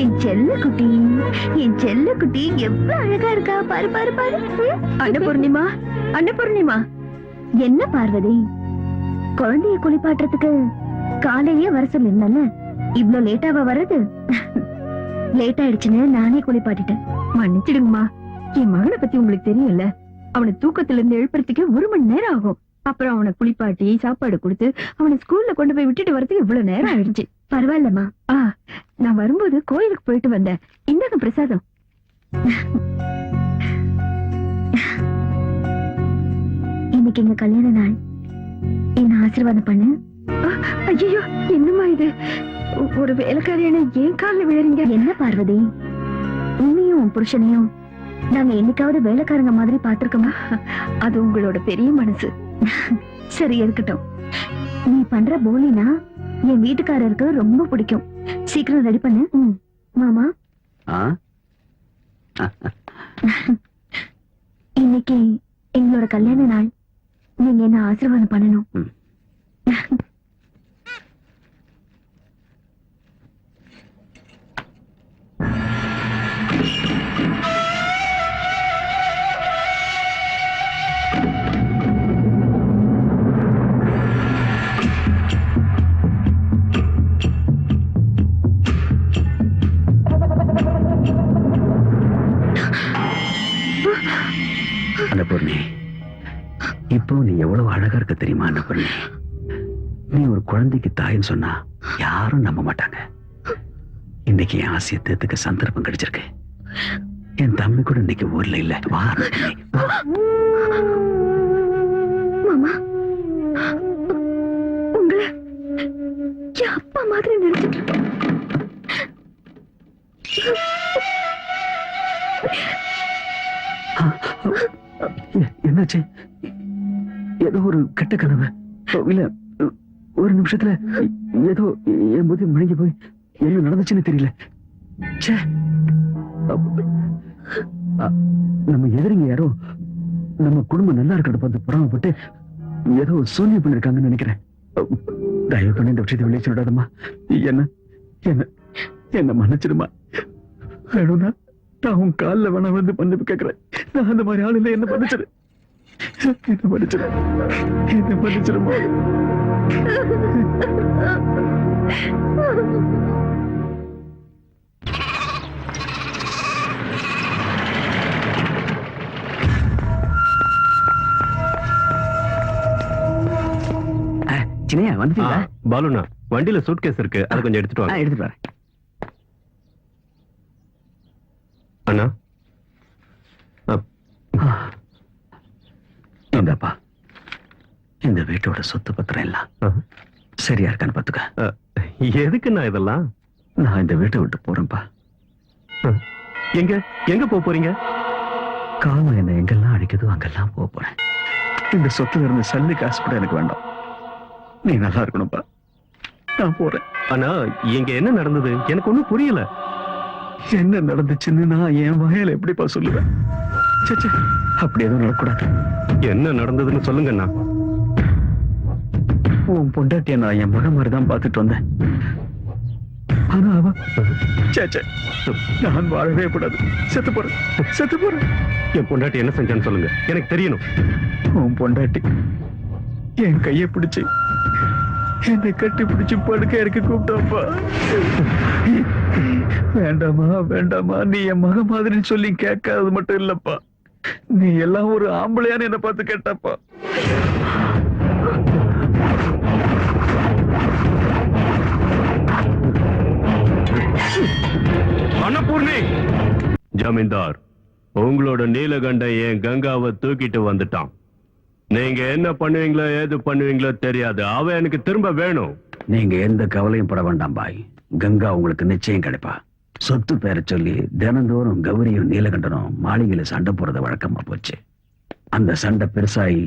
என் செல்ல குட்டி, என் செல்ல குட்டி எவ்வளவு அழகா இருக்கா பாரு பாரு பாரு. அன்னபூர்ணிமா, அன்னபூர்ணிமா. என்ன பார்வதி, குழந்தைய குளிப்பாட்டுறதுக்கு காலையே வர சொல்லிருந்தல, இவ்ளோ லேட்டாவா வர்றது? லேட் ஆயிடுச்சுன்னு நானே குளிப்பாட்டிட்டேன். மன்னிச்சிடுங்கம்மா, என் மகனை பத்தி உங்களுக்கு தெரியல. அவனை தூக்கத்துல இருந்து எழுப்புறதுக்கு 1 மணி நேரம் ஆகும். அப்புறம் அவனை குளிப்பாட்டி சாப்பாடு கொடுத்து அவனை ஸ்கூல்ல கொண்டு போய் விட்டுட்டு வரதுக்கு இவ்வளவு நேரம் ஆயிடுச்சு. பரவாயில்லம்மா. நான் வரும்போது கோயிலுக்கு போயிட்டு வந்தேன். இந்தாங்க பிரசாதம். இன்னைக்கு எங்க கல்யாண நாள், என்ன ஆசீர்வாதம் பண்ணு. ஐயோ, என்னம்மா இது? ஒரு வேலைக்காரியான ஏன் காலில் விழுறீங்க? என்ன பார்வதி, உன்னையும் உன் புருஷனையும் நாங்க என்னைக்காவது வேலைக்காரங்க மாதிரி பாத்திருக்கோமா? அது உங்களோட பெரிய மனசு. சரி இருக்கட்டும். நீ பண்ற போலினா என் வீட்டுக்காரருக்கு ரொம்ப பிடிக்கும். சீக்கிரம் ரெடி பண்ணு. மாமா, இன்னைக்கு எங்களோட கல்யாண நாள். நீங்க என்ன ஆசீர்வாதம் பண்ணணும். அன்னபூர்ணி, இப்போ நீ எவ்வளவு அழகா இருக்க தெரியுமா? அன்னபூர்ணி, நீ ஒரு குழந்தைக்கு தாயின்னு சொன்னா யாரும் நம்ப மாட்டாங்க. இன்னைக்கு என் ஆசையை தேர்த்துக்க சந்தர்ப்பம் கிடைச்சிருக்கு. என் தம்பி கூட இன்னைக்கு ஊர்ல இல்ல. வா மாமா, உங்களை என் அப்பா மாதிரி நினைச்சிட்டு இருக்கேன். என்னாச்சு? ஏதோ ஒரு கெட்ட கனவு இல்ல? ஒரு நிமிஷத்துல ஏதோ என் புத்தி முழுங்கி போய் என்ன நடந்துச்சுன்னு தெரியல. நம்ம எதிரிங்க யாரோ நம்ம குடும்பம் நல்லா இருக்கிறத பார்த்து புறாமப்பட்டு ஏதோ சூன்யம் பண்ணிருக்காங்கன்னு நினைக்கிறேன். தயவு பண்ணி இந்த விஷயத்தை வெளியே சொல்லிடாதம்மா. என்ன என்ன என்ன மன்னிச்சிடுமா. வேணும்னா நான் உன் காலில் வேணா வந்து மன்னிப்பு கேட்கிறேன். நான் அந்த மாதிரி ஆள் இல்லை. என்ன மன்னிச்சிடு, என்ன மன்னிச்சிடு, என்ன மன்னிச்சிடுமா. சின்னையா வந்துட்டீங்களா? பாலுண்ணா, வண்டியில சூட்கேஸ் இருக்கு, அதை கொஞ்சம் எடுத்துட்டு வாங்க. எடுத்துட்டு வரேன். அண்ணா, இந்தப்பா, இந்த வீட்டோட சொத்து பத்திரம் எல்லாம் சரியா இருக்கான்னு பாத்துக்க. எதுக்குண்ணா இதெல்லாம்? நான் இந்த வீட்டை விட்டு போறேன்ப்பா. எங்க எங்க போறீங்க? காலம் என்ன எங்கெல்லாம் அடிக்குதோ அங்கெல்லாம் போறேன். இந்த சொத்துல இருந்து சல்லி காசு கூட எனக்கு வேண்டாம். நீ நல்லா இருக்கணும்ப்பா. நான் போறேன். ஆனா இங்க என்ன நடந்தது எனக்கு ஒண்ணும் புரியல. என்ன நடந்துச்சுன்னு நான் என் வாயால எப்படிப்பா சொல்லுவேன்? அப்படி எதுவும் நடக்கூடாது. என்ன நடந்ததுன்னு சொல்லுங்கண்ணா. உன் பொண்டாட்டிய நான் என் மகன் மாதிரிதான் பார்த்துட்டு வந்தேன். ஆனா அவ நான் வாழவே கூடாது. செத்து போறேன், செத்து போறேன். என் பொண்டாட்டி என்ன செஞ்சான்னு சொல்லுங்க, எனக்கு தெரியணும். உன் பொண்டாட்டி என் கையை பிடிச்சு என்னை கட்டி பிடிச்சு படுக்க இருக்க கூப்பிட்டாப்பா. வேண்டாமா வேண்டாமா, நீ என் மக மாதிரி சொல்லி கேட்காதது மட்டும் இல்லப்பா, நீ எல்லாம் ஒரு ஆம்பளையான்னு என்ன பார்த்து கேட்டாப்பா. அன்னபூர்ணி, ஜமீன்தார், உங்களோட நீலகண்டன் என் கங்காவை தூக்கிட்டு வந்துட்டான். நீங்க என்ன பண்ணுவீங்களோ ஏது பண்ணுவீங்களோ தெரியாது, அவ எனக்கு திரும்ப வேணும். நீங்க எந்த கவலையும் பட வேண்டாம் பாய். கங்கா உங்களுக்கு நிச்சயம் கிடைப்பா. சொத்து பேரை சொல்லி தினந்தோறும் கௌரியும் நீலகண்டனும் மாளிகையில சண்டை போறது வழக்கமா போச்சு. அந்த சண்டை பெருசாகி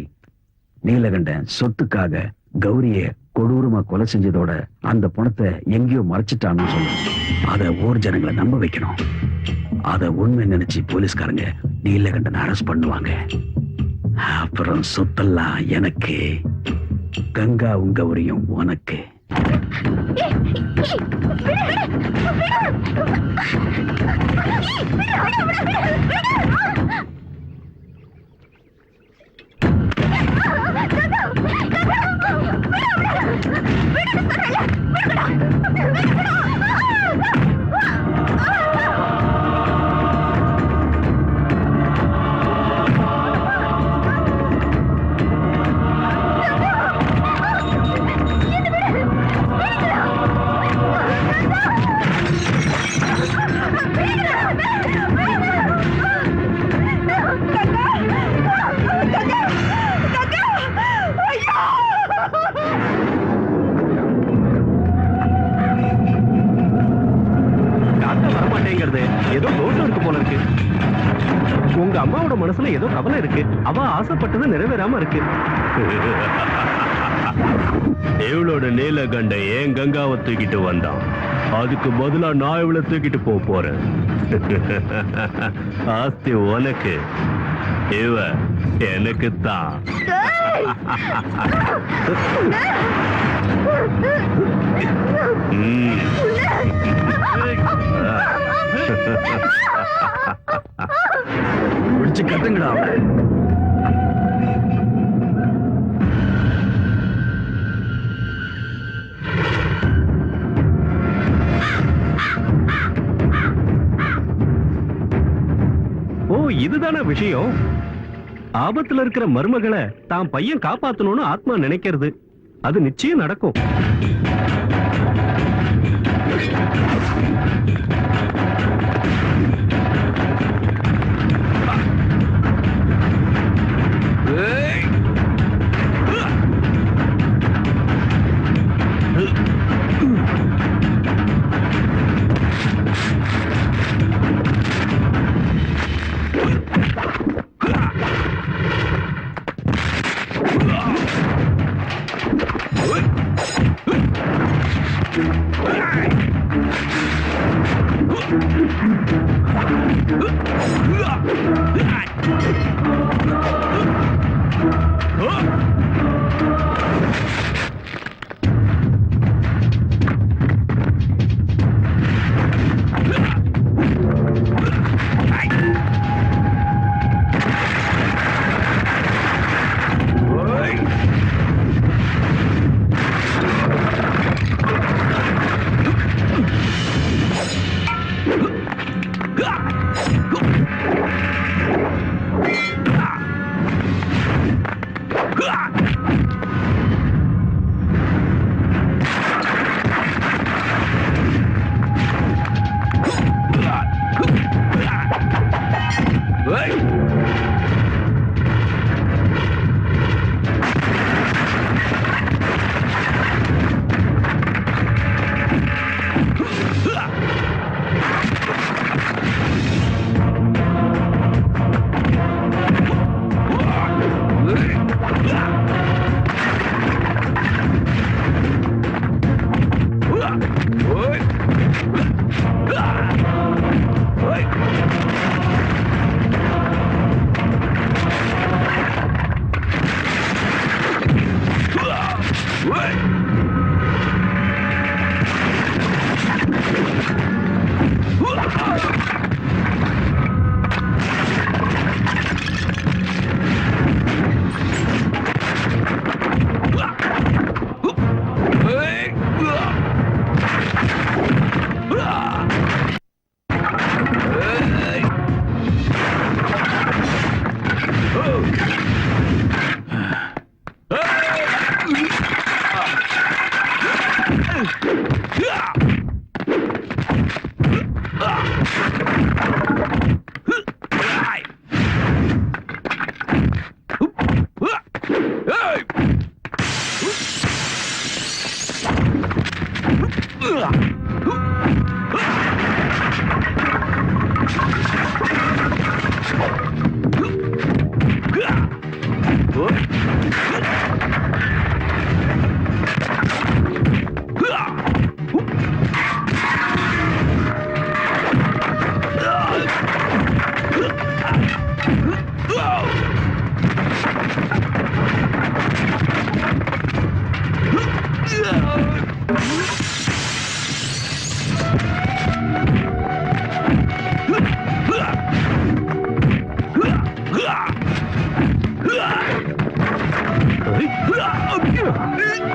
நீலகண்டன் சொத்துக்காக கௌரிய கொடூரமா கொலை செஞ்சதோட அந்த பணத்தை எங்கேயோ மறைச்சிட்டான்னு சொல்லணும். அத ஊர் ஜனங்களை நம்ப வைக்கணும். அத உண்மை நினைச்சு போலீஸ்காரங்க நீலகண்டனை அரெஸ்ட் பண்ணுவாங்க. அப்புறம் சொத்தெல்லாம் எனக்கு, கங்கா கௌரியும் உனக்கு. ஏய், ஏய், விடு, விடு, விடு. ஏய், விடு, விடு, விடு, விடு. காக்கா வரமாட்டேங்கிறது ஏதோ தோட்டம் இருக்கு போல இருக்கு. உங்க அம்மாவோட மனசுல ஏதோ கவலை இருக்கு. அவ ஆசைப்பட்டது நிறைவேறாம இருக்கு. இவளோட நீலகண்ட ஏன் கங்காவை தூக்கிட்டு வந்தான். அதுக்கு பதிலா நான் இவளை தூக்கிட்டு போறேன். ஆஸ்தி உனக்கு, இவ எனக்கு தான். பிடிச்சு கட்டுங்கடா அவளை. ஓ, இதுதான விஷயம். ஆபத்துல இருக்கிற மருமகளை தான் பையன் காப்பாத்தணும்னு ஆத்மா நினைக்கிறது. அது நிச்சயம் நடக்கும். Ah!